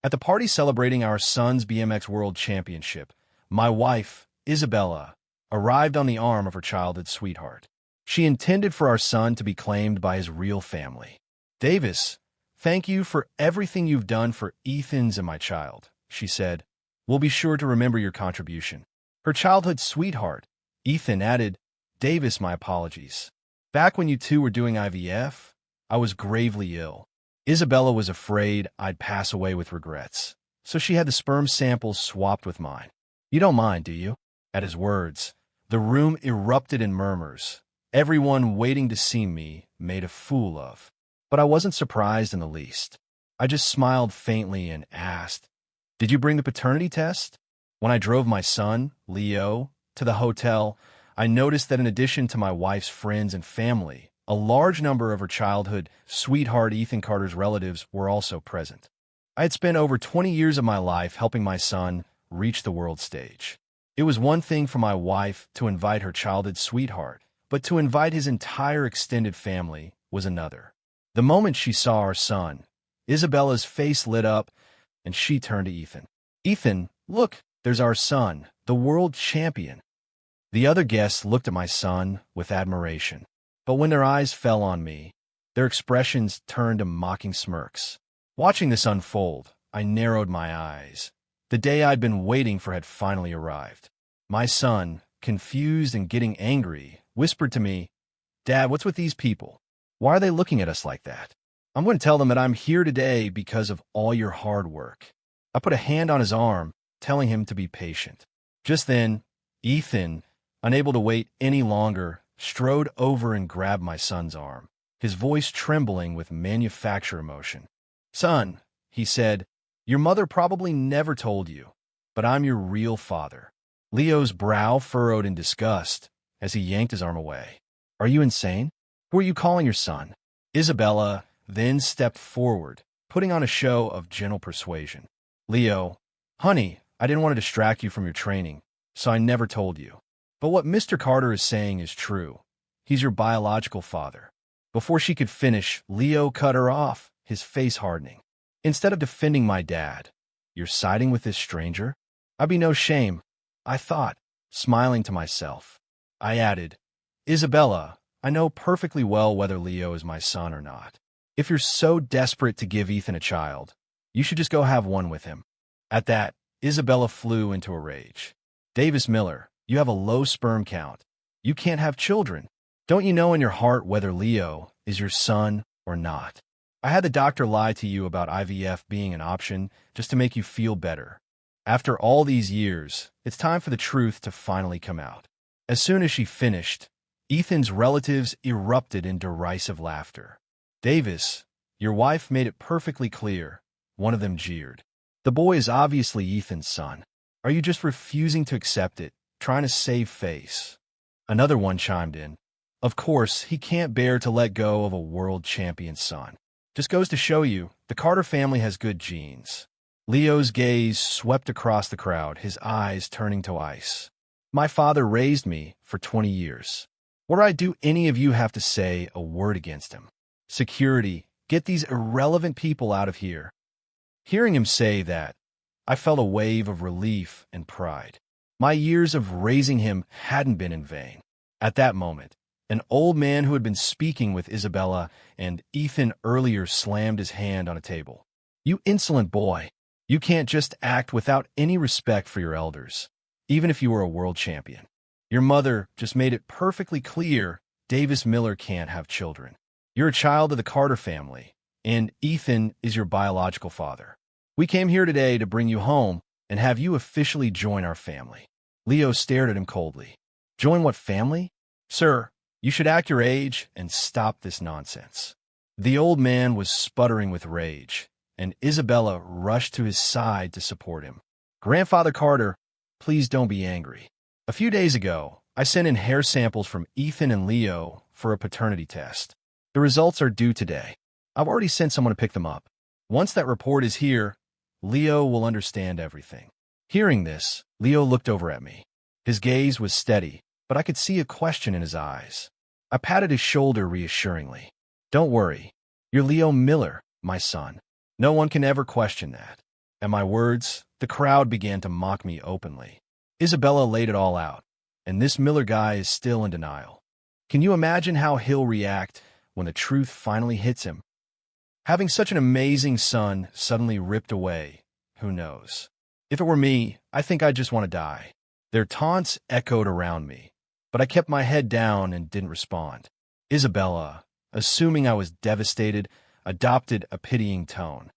At the party celebrating our son's BMX World Championship, my wife, Isabella, arrived on the arm of her childhood sweetheart. She intended for our son to be claimed by his real family. "Davis, thank you for everything you've done for Ethan's and my child," she said. "We'll be sure to remember your contribution." Her childhood sweetheart, Ethan, added, "Davis, my apologies. Back when you two were doing IVF, I was gravely ill. Isabella was afraid I'd pass away with regrets, so she had the sperm samples swapped with mine. You don't mind, do you?" At his words, the room erupted in murmurs. Everyone waiting to see me made a fool of. But I wasn't surprised in the least. I just smiled faintly and asked, "Did you bring the paternity test?" When I drove my son, Leo, to the hotel, I noticed that in addition to my wife's friends and family, a large number of her childhood sweetheart Ethan Carter's relatives were also present. I had spent over 20 years of my life helping my son reach the world stage. It was one thing for my wife to invite her childhood sweetheart, but to invite his entire extended family was another. The moment she saw our son, Isabella's face lit up, and she turned to Ethan. "Ethan, look, there's our son, the world champion." The other guests looked at my son with admiration, but when their eyes fell on me, their expressions turned to mocking smirks. Watching this unfold, I narrowed my eyes. The day I'd been waiting for had finally arrived. My son, confused and getting angry, whispered to me, "Dad, what's with these people? Why are they looking at us like that?" "I'm going to tell them that I'm here today because of all your hard work." I put a hand on his arm, telling him to be patient. Just then, Ethan, unable to wait any longer, strode over and grabbed my son's arm, his voice trembling with manufactured emotion. "Son," he said, "your mother probably never told you, but I'm your real father." Leo's brow furrowed in disgust as he yanked his arm away. "Are you insane? Who are you calling your son?" Isabella then stepped forward, putting on a show of gentle persuasion. "Leo, honey, I didn't want to distract you from your training, so I never told you. But what Mr. Carter is saying is true. He's your biological father." Before she could finish, Leo cut her off, his face hardening. "Instead of defending my dad, you're siding with this stranger? I'd be no shame, I thought." Smiling to myself, I added, "Isabella, I know perfectly well whether Leo is my son or not. If you're so desperate to give Ethan a child, you should just go have one with him." At that, Isabella flew into a rage. "Davis Miller, you have a low sperm count. You can't have children. Don't you know in your heart whether Leo is your son or not? I had the doctor lie to you about IVF being an option just to make you feel better. After all these years, it's time for the truth to finally come out." As soon as she finished, Ethan's relatives erupted in derisive laughter. "Davis, your wife made it perfectly clear," one of them jeered. "The boy is obviously Ethan's son. Are you just refusing to accept it, trying to save face?" Another one chimed in. "Of course, he can't bear to let go of a world champion son. Just goes to show you, the Carter family has good genes." Leo's gaze swept across the crowd, his eyes turning to ice. "My father raised me for 20 years. What right do any of you have to say a word against him? Security, get these irrelevant people out of here." Hearing him say that, I felt a wave of relief and pride. My years of raising him hadn't been in vain. At that moment, an old man who had been speaking with Isabella and Ethan earlier slammed his hand on a table. "You insolent boy! You can't just act without any respect for your elders, even if you were a world champion. Your mother just made it perfectly clear Davis Miller can't have children. You're a child of the Carter family, and Ethan is your biological father. We came here today to bring you home and have you officially join our family." Leo stared at him coldly. "Join what family? Sir, you should act your age and stop this nonsense." The old man was sputtering with rage, and Isabella rushed to his side to support him. "Grandfather Carter, please don't be angry. A few days ago, I sent in hair samples from Ethan and Leo for a paternity test. The results are due today. I've already sent someone to pick them up. Once that report is here, Leo will understand everything." Hearing this, Leo looked over at me. His gaze was steady, but I could see a question in his eyes. I patted his shoulder reassuringly. "Don't worry. You're Leo Miller, my son. No one can ever question that." At my words, the crowd began to mock me openly. Isabella laid it all out, and this Miller guy is still in denial. Can you imagine how he'll react when the truth finally hits him? Having such an amazing son suddenly ripped away, who knows? If it were me, I think I'd just want to die. Their taunts echoed around me, but I kept my head down and didn't respond. Isabella, assuming I was devastated, adopted a pitying tone.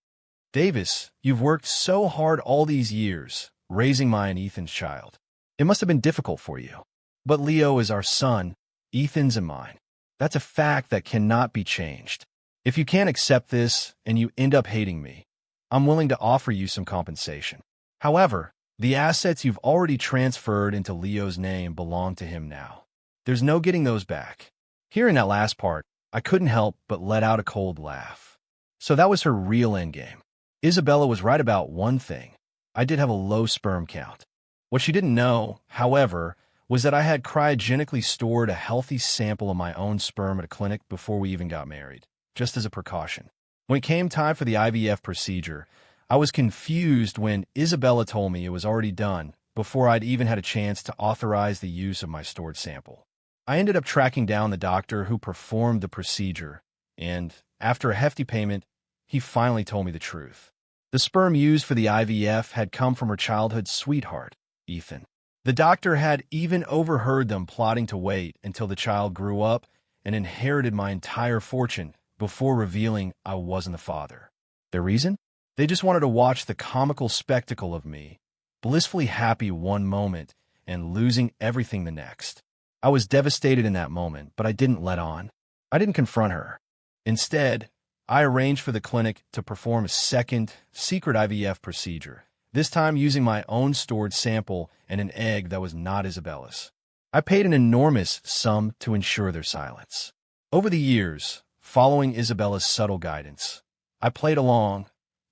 Davis, you've worked so hard all these years, raising my and Ethan's child. It must have been difficult for you. But Leo is our son, Ethan's and mine. That's a fact that cannot be changed. If you can't accept this and you end up hating me, I'm willing to offer you some compensation. However, the assets you've already transferred into Leo's name belong to him now. There's no getting those back. Hearing that last part, I couldn't help but let out a cold laugh. So that was her real endgame. Isabella was right about one thing. I did have a low sperm count. What she didn't know, however, was that I had cryogenically stored a healthy sample of my own sperm at a clinic before we even got married, just as a precaution. When it came time for the IVF procedure, I was confused when Isabella told me it was already done before I'd even had a chance to authorize the use of my stored sample. I ended up tracking down the doctor who performed the procedure, and, after a hefty payment, he finally told me the truth. The sperm used for the IVF had come from her childhood sweetheart, Ethan. The doctor had even overheard them plotting to wait until the child grew up and inherited my entire fortune before revealing I wasn't the father. Their reason? They just wanted to watch the comical spectacle of me, blissfully happy one moment and losing everything the next. I was devastated in that moment, but I didn't let on. I didn't confront her. Instead, I arranged for the clinic to perform a second, secret IVF procedure, this time using my own stored sample and an egg that was not Isabella's. I paid an enormous sum to ensure their silence. Over the years, following Isabella's subtle guidance, I played along,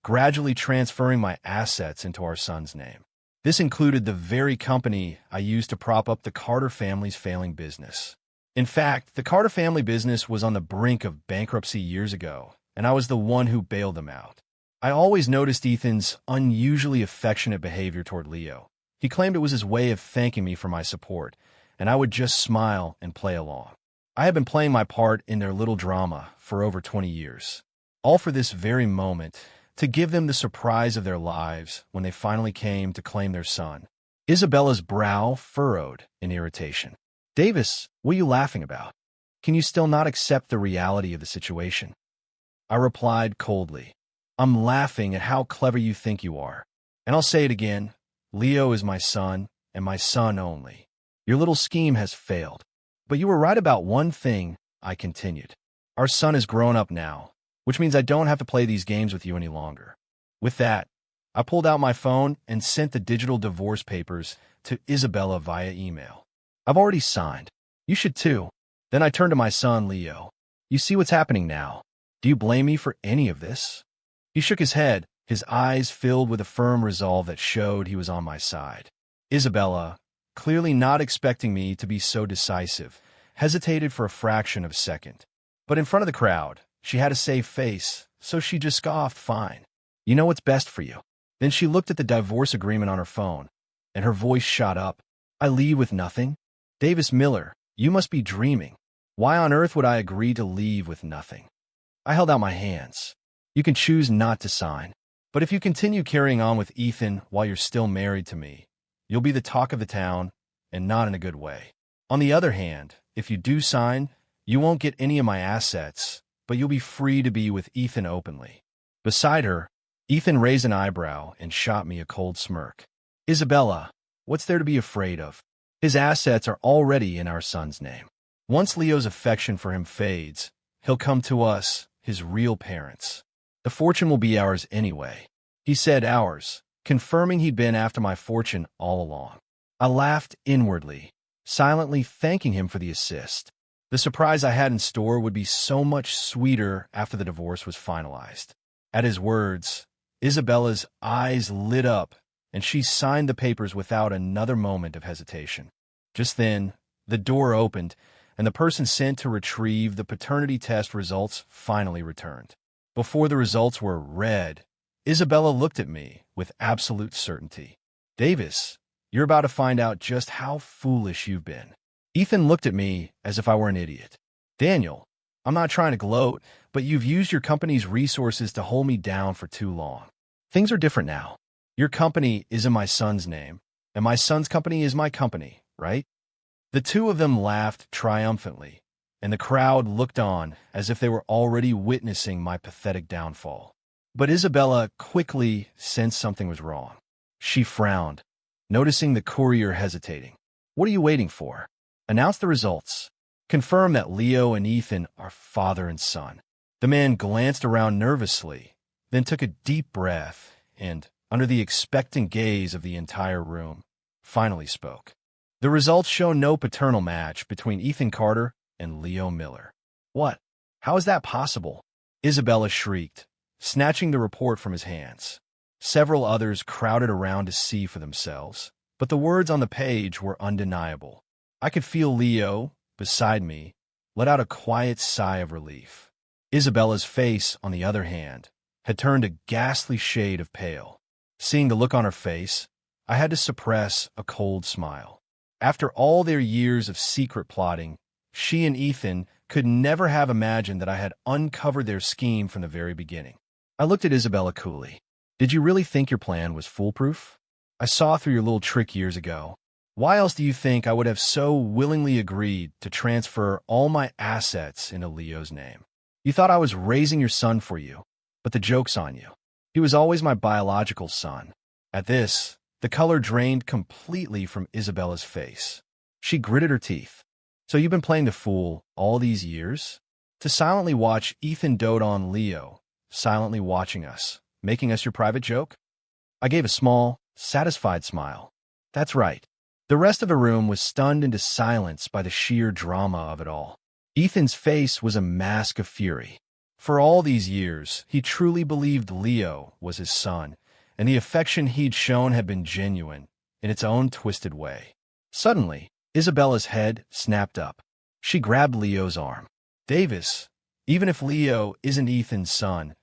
gradually transferring my assets into our son's name. This included the very company I used to prop up the Carter family's failing business. In fact, the Carter family business was on the brink of bankruptcy years ago, and I was the one who bailed them out. I always noticed Ethan's unusually affectionate behavior toward Leo. He claimed it was his way of thanking me for my support, and I would just smile and play along. I had been playing my part in their little drama for over 20 years, all for this very moment, to give them the surprise of their lives when they finally came to claim their son. Isabella's brow furrowed in irritation. Davis, what are you laughing about? Can you still not accept the reality of the situation? I replied coldly. I'm laughing at how clever you think you are. And I'll say it again. Leo is my son, and my son only. Your little scheme has failed. But you were right about one thing, I continued. Our son is grown up now, which means I don't have to play these games with you any longer. With that, I pulled out my phone and sent the digital divorce papers to Isabella via email. I've already signed. You should too. Then I turned to my son, Leo. You see what's happening now. Do you blame me for any of this? He shook his head, his eyes filled with a firm resolve that showed he was on my side. Isabella, clearly not expecting me to be so decisive, hesitated for a fraction of a second. But in front of the crowd, she had a safe face, so she just scoffed, fine. You know what's best for you. Then she looked at the divorce agreement on her phone, and her voice shot up. I leave with nothing? Davis Miller, you must be dreaming. Why on earth would I agree to leave with nothing? I held out my hands. You can choose not to sign. But if you continue carrying on with Ethan while you're still married to me, you'll be the talk of the town, and not in a good way. On the other hand, if you do sign, you won't get any of my assets, but you'll be free to be with Ethan openly. Beside her, Ethan raised an eyebrow and shot me a cold smirk. Isabella, what's there to be afraid of? His assets are already in our son's name. Once Leo's affection for him fades, he'll come to us, his real parents. The fortune will be ours anyway. He said ours, confirming he'd been after my fortune all along. I laughed inwardly, silently thanking him for the assist. The surprise I had in store would be so much sweeter after the divorce was finalized. At his words, Isabella's eyes lit up, and she signed the papers without another moment of hesitation. Just then, the door opened, and the person sent to retrieve the paternity test results finally returned. Before the results were read, Isabella looked at me with absolute certainty. Davis, you're about to find out just how foolish you've been. Ethan looked at me as if I were an idiot. Daniel, I'm not trying to gloat, but you've used your company's resources to hold me down for too long. Things are different now. Your company is in my son's name, and my son's company is my company, right? The two of them laughed triumphantly, and the crowd looked on as if they were already witnessing my pathetic downfall. But Isabella quickly sensed something was wrong. She frowned, noticing the courier hesitating. What are you waiting for? Announce the results. Confirm that Leo and Ethan are father and son. The man glanced around nervously, then took a deep breath and, under the expectant gaze of the entire room, finally spoke. The results show no paternal match between Ethan Carter and Leo Miller. What? How is that possible? Isabella shrieked, snatching the report from his hands. Several others crowded around to see for themselves, but the words on the page were undeniable. I could feel Leo, beside me, let out a quiet sigh of relief. Isabella's face, on the other hand, had turned a ghastly shade of pale. Seeing the look on her face, I had to suppress a cold smile. After all their years of secret plotting, she and Ethan could never have imagined that I had uncovered their scheme from the very beginning. I looked at Isabella coolly. Did you really think your plan was foolproof? I saw through your little trick years ago. Why else do you think I would have so willingly agreed to transfer all my assets into Leo's name? You thought I was raising your son for you, but the joke's on you. He was always my biological son. At this, the color drained completely from Isabella's face. She gritted her teeth. So you've been playing the fool all these years? To silently watch Ethan dote on Leo, silently watching us, making us your private joke? I gave a small, satisfied smile. That's right. The rest of the room was stunned into silence by the sheer drama of it all. Ethan's face was a mask of fury. For all these years, he truly believed Leo was his son, and the affection he'd shown had been genuine, in its own twisted way. Suddenly, Isabella's head snapped up. She grabbed Leo's arm. Davis, even if Leo isn't Ethan's son,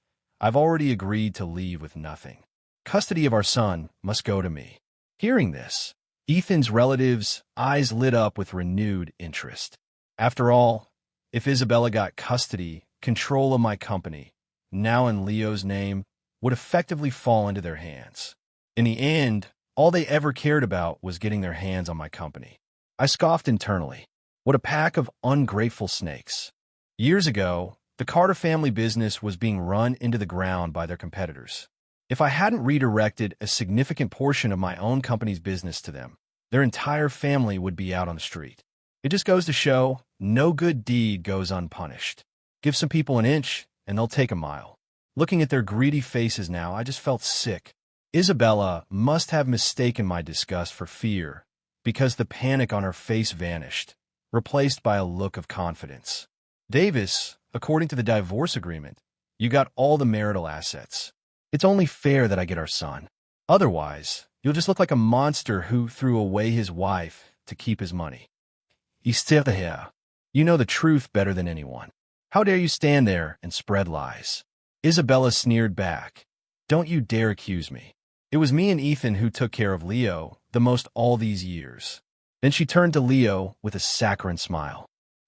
I've already agreed to leave with nothing. Custody of our son must go to me. Hearing this, Ethan's relatives' eyes lit up with renewed interest. After all, if Isabella got custody, control of my company, now in Leo's name, would effectively fall into their hands. In the end, all they ever cared about was getting their hands on my company. I scoffed internally. What a pack of ungrateful snakes. Years ago, the Carter family business was being run into the ground by their competitors. If I hadn't redirected a significant portion of my own company's business to them, their entire family would be out on the street. It just goes to show, no good deed goes unpunished. Give some people an inch, and they'll take a mile. Looking at their greedy faces now, I just felt sick. Isabella must have mistaken my disgust for fear, because the panic on her face vanished, replaced by a look of confidence. Davis, according to the divorce agreement, you got all the marital assets. It's only fair that I get our son. Otherwise, you'll just look like a monster who threw away his wife to keep his money. Here. You know the truth better than anyone. How dare you stand there and spread lies? Isabella sneered back. Don't you dare accuse me. It was me and Ethan who took care of Leo the most all these years. Then she turned to Leo with a saccharine smile.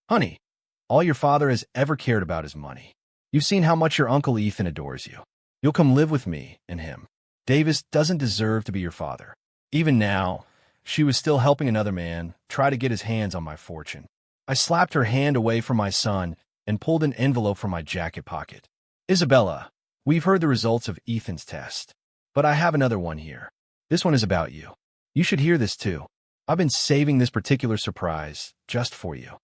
Honey, all your father has ever cared about is money. You've seen how much your Uncle Ethan adores you. You'll come live with me and him. Davis doesn't deserve to be your father. Even now, she was still helping another man try to get his hands on my fortune. I slapped her hand away from my son and pulled an envelope from my jacket pocket. Isabella, we've heard the results of Ethan's test, but I have another one here. This one is about you. You should hear this too. I've been saving this particular surprise just for you.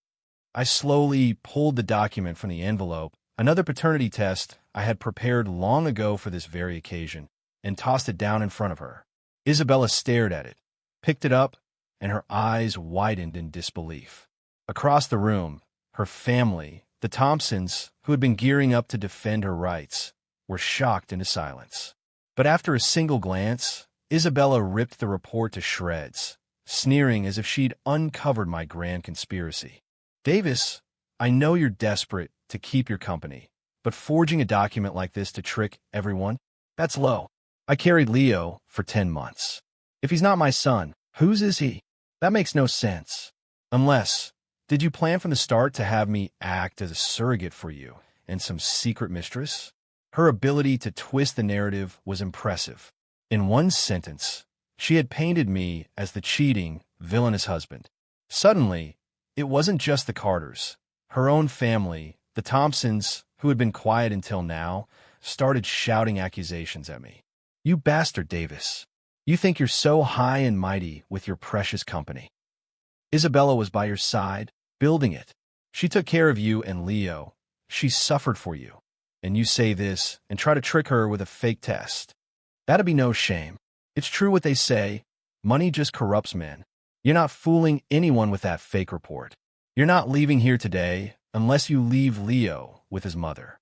I slowly pulled the document from the envelope, another paternity test I had prepared long ago for this very occasion, and tossed it down in front of her. Isabella stared at it, picked it up, and her eyes widened in disbelief. Across the room, her family, the Thompsons, who had been gearing up to defend her rights, were shocked into silence. But after a single glance, Isabella ripped the report to shreds, sneering as if she'd uncovered my grand conspiracy. Davis, I know you're desperate to keep your company, but forging a document like this to trick everyone? That's low. I carried Leo for 10 months. If he's not my son, whose is he? That makes no sense. Unless, did you plan from the start to have me act as a surrogate for you and some secret mistress? Her ability to twist the narrative was impressive. In one sentence, she had painted me as the cheating, villainous husband. Suddenly, it wasn't just the Carters. Her own family, the Thompsons, who had been quiet until now, started shouting accusations at me. You bastard, Davis. You think you're so high and mighty with your precious company. Isabella was by your side, building it. She took care of you and Leo. She suffered for you. And you say this and try to trick her with a fake test. That'd be no shame. It's true what they say. Money just corrupts men. You're not fooling anyone with that fake report. You're not leaving here today unless you leave Leo with his mother.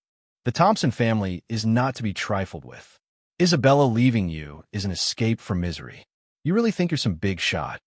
The Thompson family is not to be trifled with. Isabella leaving you is an escape from misery. You really think you're some big shot.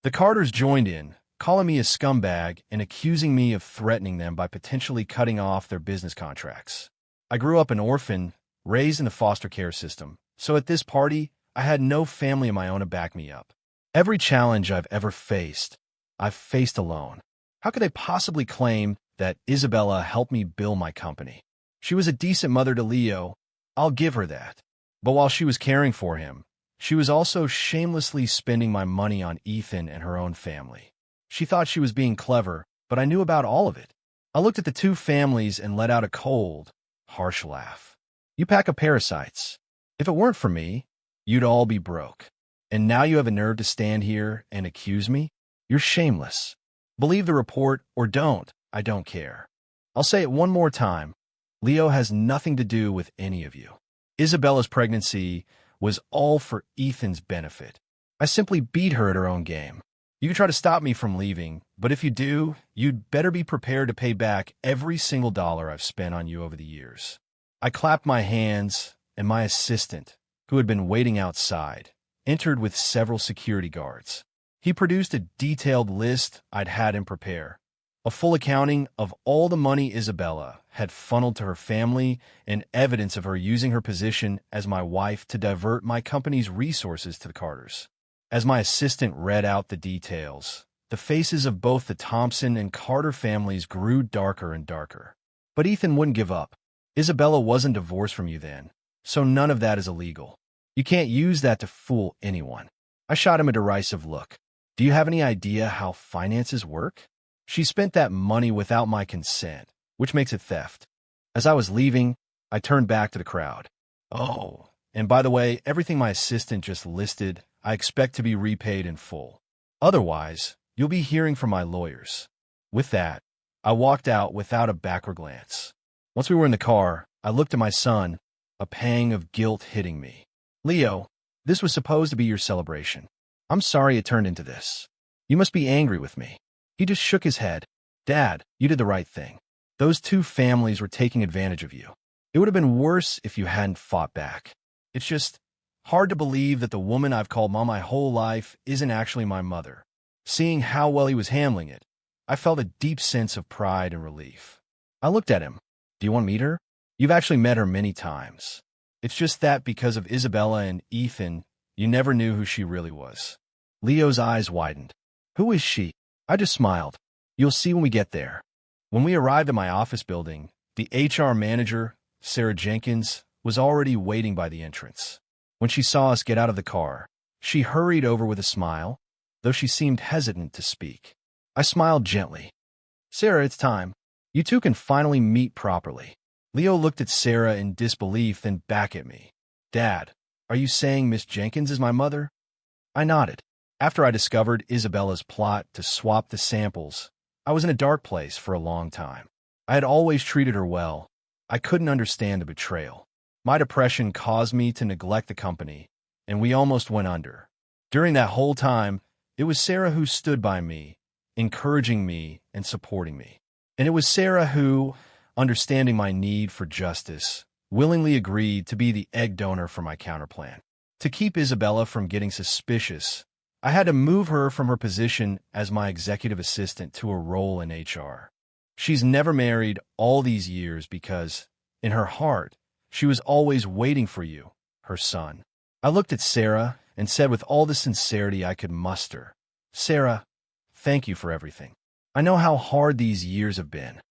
The Carters joined in, calling me a scumbag and accusing me of threatening them by potentially cutting off their business contracts. I grew up an orphan, raised in the foster care system, so at this party, I had no family of my own to back me up. Every challenge I've ever faced, I've faced alone. How could they possibly claim that Isabella helped me build my company? She was a decent mother to Leo, I'll give her that. But while she was caring for him, she was also shamelessly spending my money on Ethan and her own family. She thought she was being clever, but I knew about all of it. I looked at the two families and let out a cold, harsh laugh. You pack of parasites. If it weren't for me, you'd all be broke. And now you have a nerve to stand here and accuse me? You're shameless. Believe the report or don't, I don't care. I'll say it one more time. Leo has nothing to do with any of you. Isabella's pregnancy was all for Ethan's benefit. I simply beat her at her own game. You can try to stop me from leaving, but if you do, you'd better be prepared to pay back every single dollar I've spent on you over the years. I clapped my hands, and my assistant, who had been waiting outside, entered with several security guards. He produced a detailed list I'd had him prepare, a full accounting of all the money Isabella had funneled to her family and evidence of her using her position as my wife to divert my company's resources to the Carters. As my assistant read out the details, the faces of both the Thompson and Carter families grew darker and darker. But Ethan wouldn't give up. Isabella wasn't divorced from you then, so none of that is illegal. You can't use that to fool anyone. I shot him a derisive look. Do you have any idea how finances work? She spent that money without my consent, which makes it theft. As I was leaving, I turned back to the crowd. Oh, and by the way, everything my assistant just listed, I expect to be repaid in full. Otherwise, you'll be hearing from my lawyers. With that, I walked out without a backward glance. Once we were in the car, I looked at my son, a pang of guilt hitting me. Leo, this was supposed to be your celebration. I'm sorry it turned into this. You must be angry with me. He just shook his head. Dad, you did the right thing. Those two families were taking advantage of you. It would have been worse if you hadn't fought back. It's just hard to believe that the woman I've called Mom my whole life isn't actually my mother. Seeing how well he was handling it, I felt a deep sense of pride and relief. I looked at him. Do you want to meet her? You've actually met her many times. It's just that because of Isabella and Ethan, you never knew who she really was. Leo's eyes widened. Who is she? I just smiled. You'll see when we get there. When we arrived at my office building, the HR manager, Sarah Jenkins, was already waiting by the entrance. When she saw us get out of the car, she hurried over with a smile, though she seemed hesitant to speak. I smiled gently. Sarah, it's time. You two can finally meet properly. Leo looked at Sarah in disbelief, then back at me. Dad, are you saying Miss Jenkins is my mother? I nodded. After I discovered Isabella's plot to swap the samples, I was in a dark place for a long time. I had always treated her well. I couldn't understand the betrayal. My depression caused me to neglect the company, and we almost went under. During that whole time, it was Sarah who stood by me, encouraging me and supporting me. And it was Sarah who, understanding my need for justice, willingly agreed to be the egg donor for my counterplan. To keep Isabella from getting suspicious, I had to move her from her position as my executive assistant to a role in HR. She's never married all these years because, in her heart, she was always waiting for you, her son. I looked at Sarah and said with all the sincerity I could muster, "Sarah, thank you for everything. I know how hard these years have been."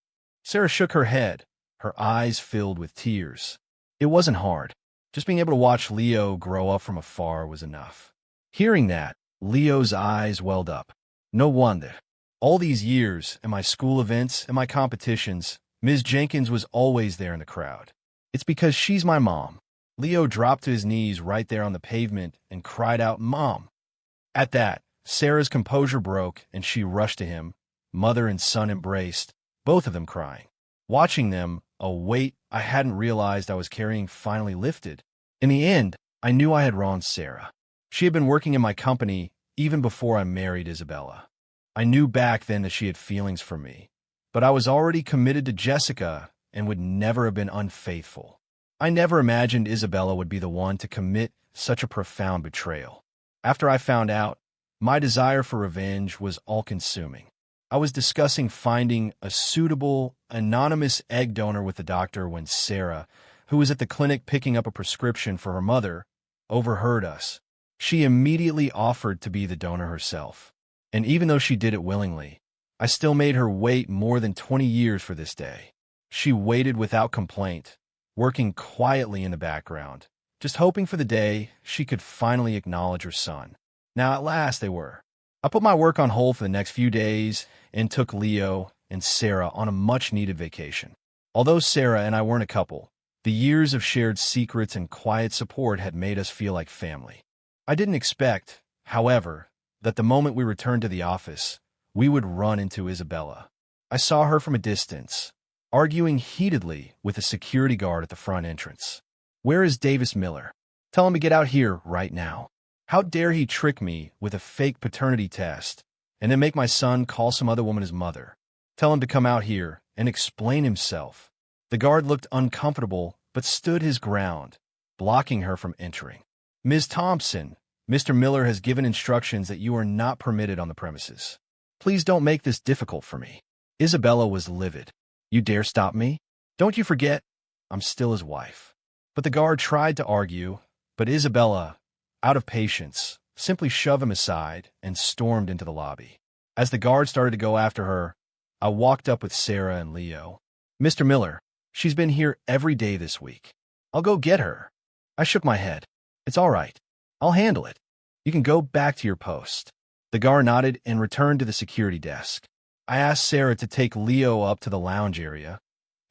Sarah shook her head, her eyes filled with tears. "It wasn't hard. Just being able to watch Leo grow up from afar was enough." Hearing that, Leo's eyes welled up. No wonder. All these years, in my school events and my competitions, Ms. Jenkins was always there in the crowd. "It's because she's my mom." Leo dropped to his knees right there on the pavement and cried out, "Mom!" At that, Sarah's composure broke and she rushed to him. Mother and son embraced, both of them crying. Watching them, a weight I hadn't realized I was carrying finally lifted. In the end, I knew I had wronged Sarah. She had been working in my company even before I married Isabella. I knew back then that she had feelings for me, but I was already committed to Jessica and would never have been unfaithful. I never imagined Isabella would be the one to commit such a profound betrayal. After I found out, my desire for revenge was all-consuming. I was discussing finding a suitable, anonymous egg donor with the doctor when Sarah, who was at the clinic picking up a prescription for her mother, overheard us. She immediately offered to be the donor herself. And even though she did it willingly, I still made her wait more than 20 years for this day. She waited without complaint, working quietly in the background, just hoping for the day she could finally acknowledge her son. Now at last they were. I put my work on hold for the next few days and took Leo and Sarah on a much-needed vacation. Although Sarah and I weren't a couple, the years of shared secrets and quiet support had made us feel like family. I didn't expect, however, that the moment we returned to the office, we would run into Isabella. I saw her from a distance, arguing heatedly with a security guard at the front entrance. "Where is Davis Miller? Tell him to get out here right now. How dare he trick me with a fake paternity test and then make my son call some other woman his mother? Tell him to come out here and explain himself." The guard looked uncomfortable but stood his ground, blocking her from entering. "Ms. Thompson, Mr. Miller has given instructions that you are not permitted on the premises. Please don't make this difficult for me." Isabella was livid. "You dare stop me? Don't you forget, I'm still his wife." But the guard tried to argue, but Isabella, out of patience, simply shoved him aside and stormed into the lobby. As the guard started to go after her, I walked up with Sarah and Leo. "Mr. Miller, she's been here every day this week. I'll go get her." I shook my head. "It's all right. I'll handle it. You can go back to your post." The guard nodded and returned to the security desk. I asked Sarah to take Leo up to the lounge area,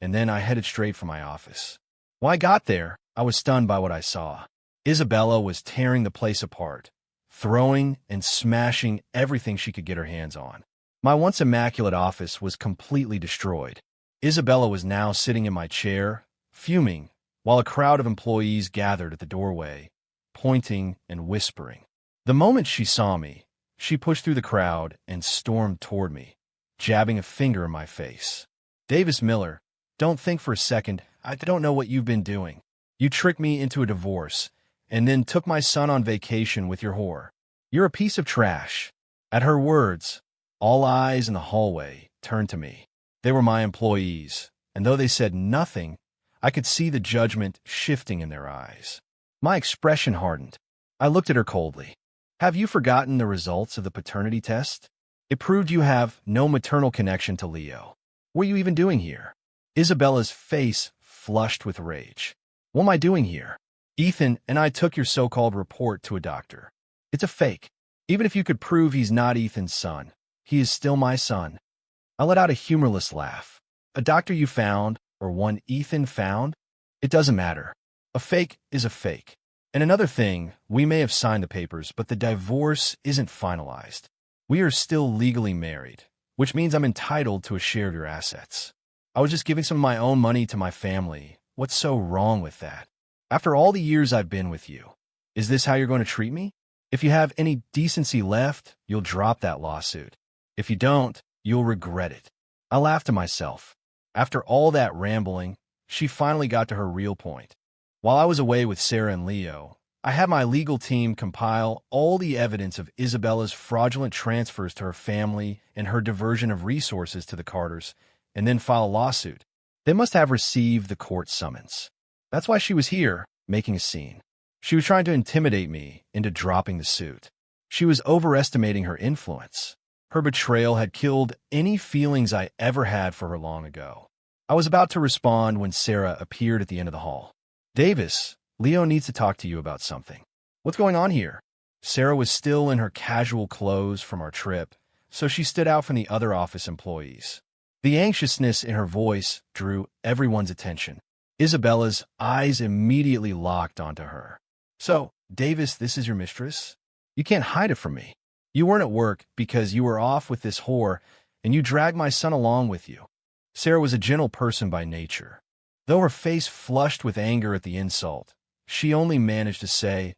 and then I headed straight for my office. When I got there, I was stunned by what I saw. Isabella was tearing the place apart, throwing and smashing everything she could get her hands on. My once immaculate office was completely destroyed. Isabella was now sitting in my chair, fuming, while a crowd of employees gathered at the doorway, pointing and whispering. The moment she saw me, she pushed through the crowd and stormed toward me, jabbing a finger in my face. "Davis Miller, don't think for a second. I don't know what you've been doing. You tricked me into a divorce, and then took my son on vacation with your whore. You're a piece of trash." At her words, all eyes in the hallway turned to me. They were my employees, and though they said nothing, I could see the judgment shifting in their eyes. My expression hardened. I looked at her coldly. "Have you forgotten the results of the paternity test? It proved you have no maternal connection to Leo. What are you even doing here?" Isabella's face flushed with rage. "What am I doing here? Ethan and I took your so-called report to a doctor. It's a fake. Even if you could prove he's not Ethan's son, he is still my son." I let out a humorless laugh. "A doctor you found, or one Ethan found? It doesn't matter. A fake is a fake. And another thing, we may have signed the papers, but the divorce isn't finalized. We are still legally married, which means I'm entitled to a share of your assets. I was just giving some of my own money to my family. What's so wrong with that? After all the years I've been with you, is this how you're going to treat me? If you have any decency left, you'll drop that lawsuit. If you don't, you'll regret it." I laughed to myself. After all that rambling, she finally got to her real point. While I was away with Sarah and Leo, I had my legal team compile all the evidence of Isabella's fraudulent transfers to her family and her diversion of resources to the Carters, and then file a lawsuit. They must have received the court summons. That's why she was here, making a scene. She was trying to intimidate me into dropping the suit. She was overestimating her influence. Her betrayal had killed any feelings I ever had for her long ago. I was about to respond when Sarah appeared at the end of the hall. "Davis, Leo needs to talk to you about something." "What's going on here?" Sarah was still in her casual clothes from our trip, so she stood out from the other office employees. The anxiousness in her voice drew everyone's attention. Isabella's eyes immediately locked onto her. "So, Davis, this is your mistress? You can't hide it from me. You weren't at work because you were off with this whore, and you dragged my son along with you." Sarah was a gentle person by nature. Though her face flushed with anger at the insult, she only managed to say,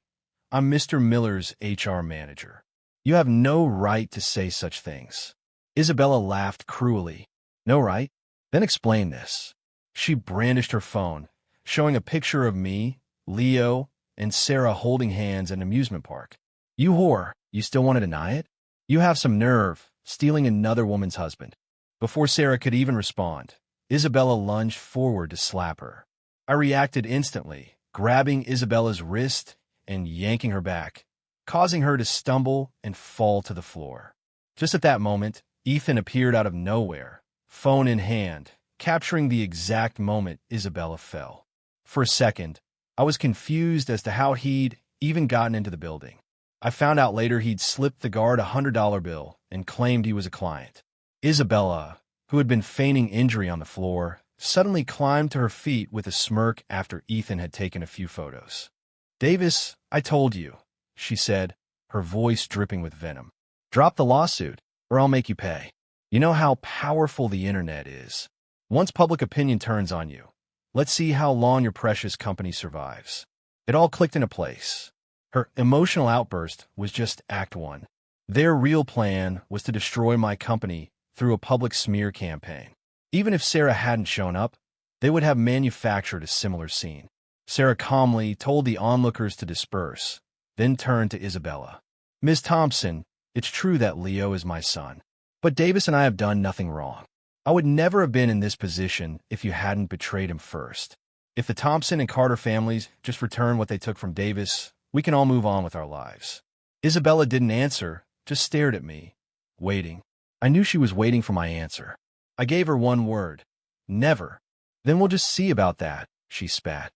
"I'm Mr. Miller's HR manager. You have no right to say such things." Isabella laughed cruelly. "No right? Then explain this." She brandished her phone, showing a picture of me, Leo, and Sarah holding hands at an amusement park. "You whore, you still want to deny it? You have some nerve, stealing another woman's husband." Before Sarah could even respond, Isabella lunged forward to slap her. I reacted instantly, grabbing Isabella's wrist and yanking her back, causing her to stumble and fall to the floor. Just at that moment, Ethan appeared out of nowhere, phone in hand, capturing the exact moment Isabella fell. For a second, I was confused as to how he'd even gotten into the building. I found out later he'd slipped the guard a $100 bill and claimed he was a client. Isabella, who had been feigning injury on the floor, suddenly climbed to her feet with a smirk after Ethan had taken a few photos. "Davis, I told you," she said, her voice dripping with venom. "Drop the lawsuit, or I'll make you pay. You know how powerful the internet is. Once public opinion turns on you, let's see how long your precious company survives." It all clicked into place. Her emotional outburst was just Act 1. Their real plan was to destroy my company through a public smear campaign. Even if Sarah hadn't shown up, they would have manufactured a similar scene. Sarah calmly told the onlookers to disperse, then turned to Isabella. "Ms. Thompson, it's true that Leo is my son, but Davis and I have done nothing wrong. I would never have been in this position if you hadn't betrayed him first. If the Thompson and Carter families just return what they took from Davis, we can all move on with our lives." Isabella didn't answer, just stared at me, waiting. I knew she was waiting for my answer. I gave her one word: never. "Then we'll just see about that," she spat.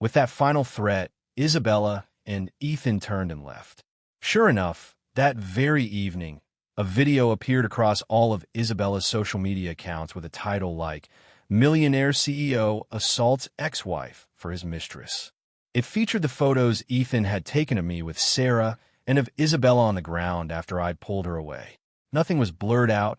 With that final threat, Isabella and Ethan turned and left. Sure enough, that very evening, a video appeared across all of Isabella's social media accounts with a title like, "Millionaire CEO Assaults Ex-Wife for His Mistress." It featured the photos Ethan had taken of me with Sarah and of Isabella on the ground after I'd pulled her away. Nothing was blurred out,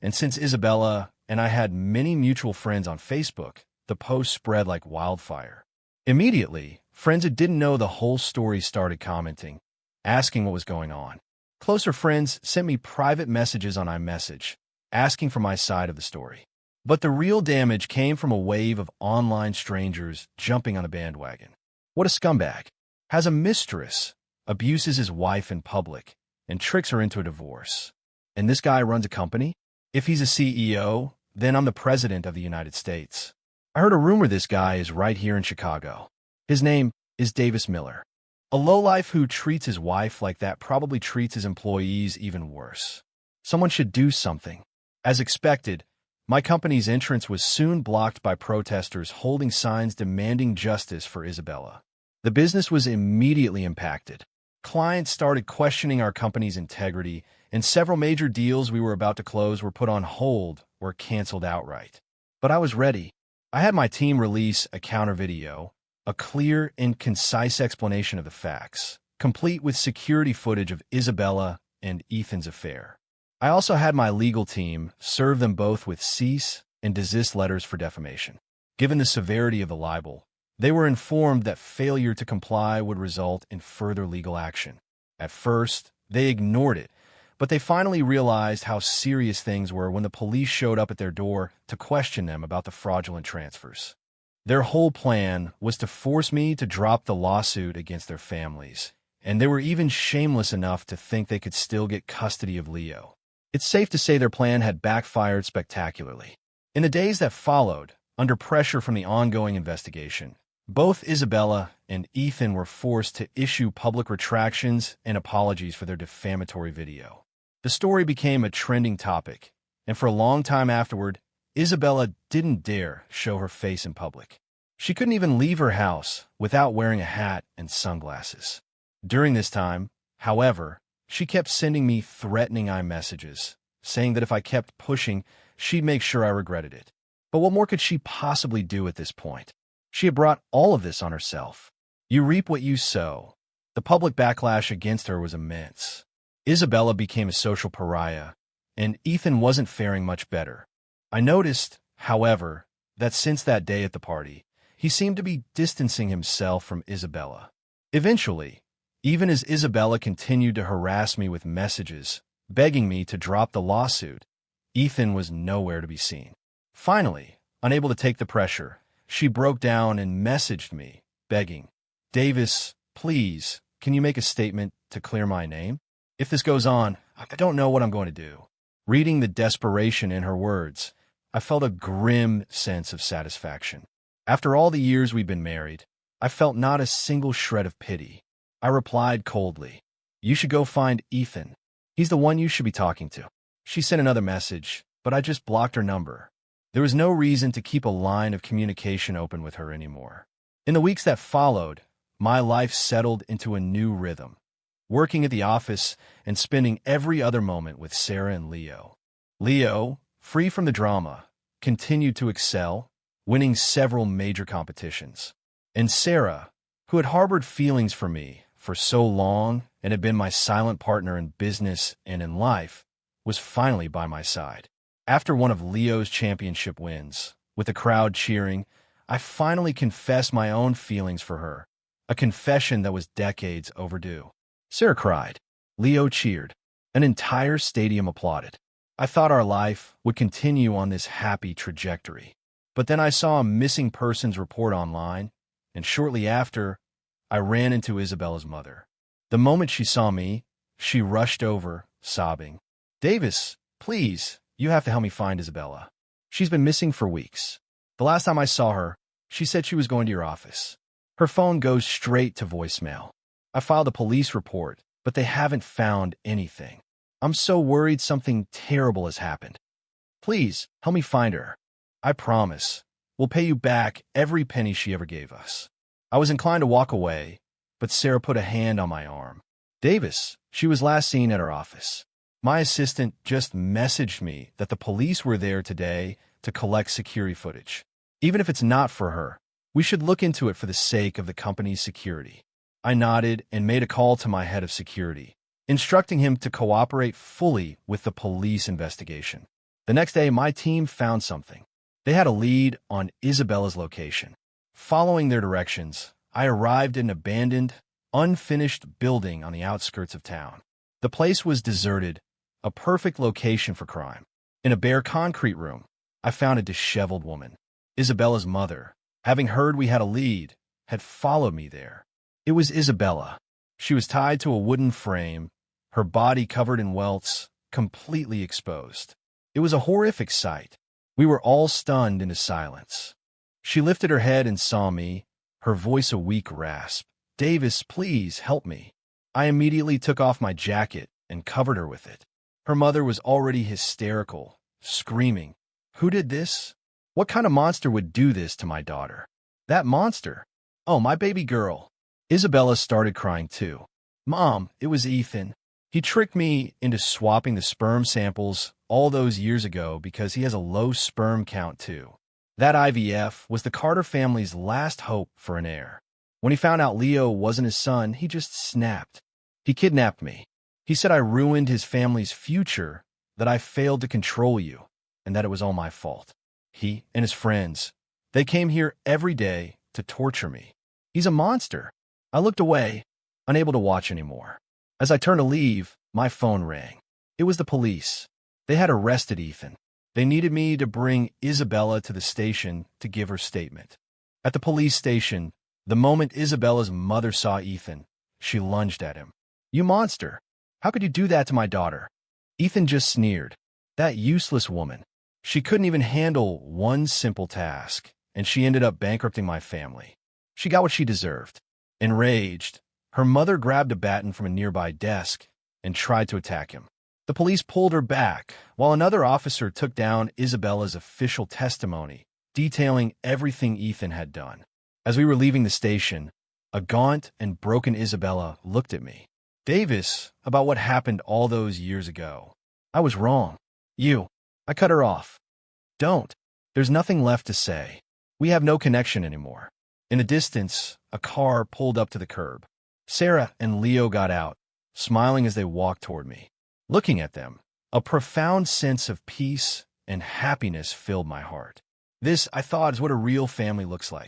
and since Isabella and I had many mutual friends on Facebook, the post spread like wildfire. Immediately, friends who didn't know the whole story started commenting, asking what was going on. Closer friends sent me private messages on iMessage, asking for my side of the story. But the real damage came from a wave of online strangers jumping on a bandwagon. What a scumbag. Has a mistress, abuses his wife in public, and tricks her into a divorce. And this guy runs a company? If he's a CEO, then I'm the president of the United States. I heard a rumor this guy is right here in Chicago. His name is Davis Miller. A lowlife who treats his wife like that probably treats his employees even worse. Someone should do something. As expected, my company's entrance was soon blocked by protesters holding signs demanding justice for Isabella. The business was immediately impacted. Clients started questioning our company's integrity, and several major deals we were about to close were put on hold or canceled outright. But I was ready. I had my team release a counter video, a clear and concise explanation of the facts, complete with security footage of Isabella and Ethan's affair. I also had my legal team serve them both with cease and desist letters for defamation. Given the severity of the libel, they were informed that failure to comply would result in further legal action. At first, they ignored it, but they finally realized how serious things were when the police showed up at their door to question them about the fraudulent transfers. Their whole plan was to force me to drop the lawsuit against their families, and they were even shameless enough to think they could still get custody of Leo. It's safe to say their plan had backfired spectacularly. In the days that followed, under pressure from the ongoing investigation, Both Isabella and Ethan were forced to issue public retractions and apologies for their defamatory video. The story became a trending topic, and for a long time afterward, Isabella didn't dare show her face in public. She couldn't even leave her house without wearing a hat and sunglasses. During this time, however, she kept sending me threatening iMessages, saying that if I kept pushing, she'd make sure I regretted it. But what more could she possibly do at this point? She had brought all of this on herself. You reap what you sow. The public backlash against her was immense. Isabella became a social pariah, and Ethan wasn't faring much better. I noticed, however, that since that day at the party, he seemed to be distancing himself from Isabella. Eventually, even as Isabella continued to harass me with messages, begging me to drop the lawsuit, Ethan was nowhere to be seen. Finally, unable to take the pressure, she broke down and messaged me, begging, "Davis, please, can you make a statement to clear my name? If this goes on, I don't know what I'm going to do." Reading the desperation in her words, I felt a grim sense of satisfaction. After all the years we'd been married, I felt not a single shred of pity. I replied coldly, "You should go find Ethan. He's the one you should be talking to." She sent another message, but I just blocked her number. There was no reason to keep a line of communication open with her anymore. In the weeks that followed, my life settled into a new rhythm, working at the office and spending every other moment with Sarah and Leo. Leo, free from the drama, continued to excel, winning several major competitions. And Sarah, who had harbored feelings for me for so long and had been my silent partner in business and in life, was finally by my side. After one of Leo's championship wins, with the crowd cheering, I finally confessed my own feelings for her, a confession that was decades overdue. Sarah cried. Leo cheered. An entire stadium applauded. I thought our life would continue on this happy trajectory. But then I saw a missing persons report online, and shortly after, I ran into Isabella's mother. The moment she saw me, she rushed over, sobbing, "Davis, please, you have to help me find Isabella. She's been missing for weeks. The last time I saw her, she said she was going to your office. Her phone goes straight to voicemail. I filed a police report, but they haven't found anything. I'm so worried something terrible has happened. Please, help me find her. I promise, we'll pay you back every penny she ever gave us." I was inclined to walk away, but Sarah put a hand on my arm. "Davis, she was last seen at her office. My assistant just messaged me that the police were there today to collect security footage. Even if it's not for her, we should look into it for the sake of the company's security." I nodded and made a call to my head of security, instructing him to cooperate fully with the police investigation. The next day, my team found something. They had a lead on Isabella's location. Following their directions, I arrived at an abandoned, unfinished building on the outskirts of town. The place was deserted, a perfect location for crime. In a bare concrete room, I found a disheveled woman. Isabella's mother, having heard we had a lead, had followed me there. It was Isabella. She was tied to a wooden frame, her body covered in welts, completely exposed. It was a horrific sight. We were all stunned into silence. She lifted her head and saw me, her voice a weak rasp. "Davis, please help me." I immediately took off my jacket and covered her with it. Her mother was already hysterical, screaming, "Who did this? What kind of monster would do this to my daughter? That monster? Oh, my baby girl." Isabella started crying too. "Mom, it was Ethan. He tricked me into swapping the sperm samples all those years ago because he has a low sperm count too. That IVF was the Carter family's last hope for an heir. When he found out Leo wasn't his son, he just snapped. He kidnapped me. He said I ruined his family's future, that I failed to control you, and that it was all my fault. He and his friends, they came here every day to torture me. He's a monster." I looked away, unable to watch anymore. As I turned to leave, my phone rang. It was the police. They had arrested Ethan. They needed me to bring Isabella to the station to give her statement. At the police station, the moment Isabella's mother saw Ethan, she lunged at him. "You monster! How could you do that to my daughter?" Ethan just sneered. That useless woman. She couldn't even handle one simple task, and she ended up bankrupting my family. She got what she deserved. Enraged, her mother grabbed a baton from a nearby desk and tried to attack him. The police pulled her back, while another officer took down Isabella's official testimony, detailing everything Ethan had done. As we were leaving the station, a gaunt and broken Isabella looked at me. Davis, about what happened all those years ago. I was wrong. I cut her off. Don't. There's nothing left to say. We have no connection anymore. In the distance, a car pulled up to the curb. Sarah and Leo got out, smiling as they walked toward me. Looking at them, a profound sense of peace and happiness filled my heart. This, I thought, is what a real family looks like.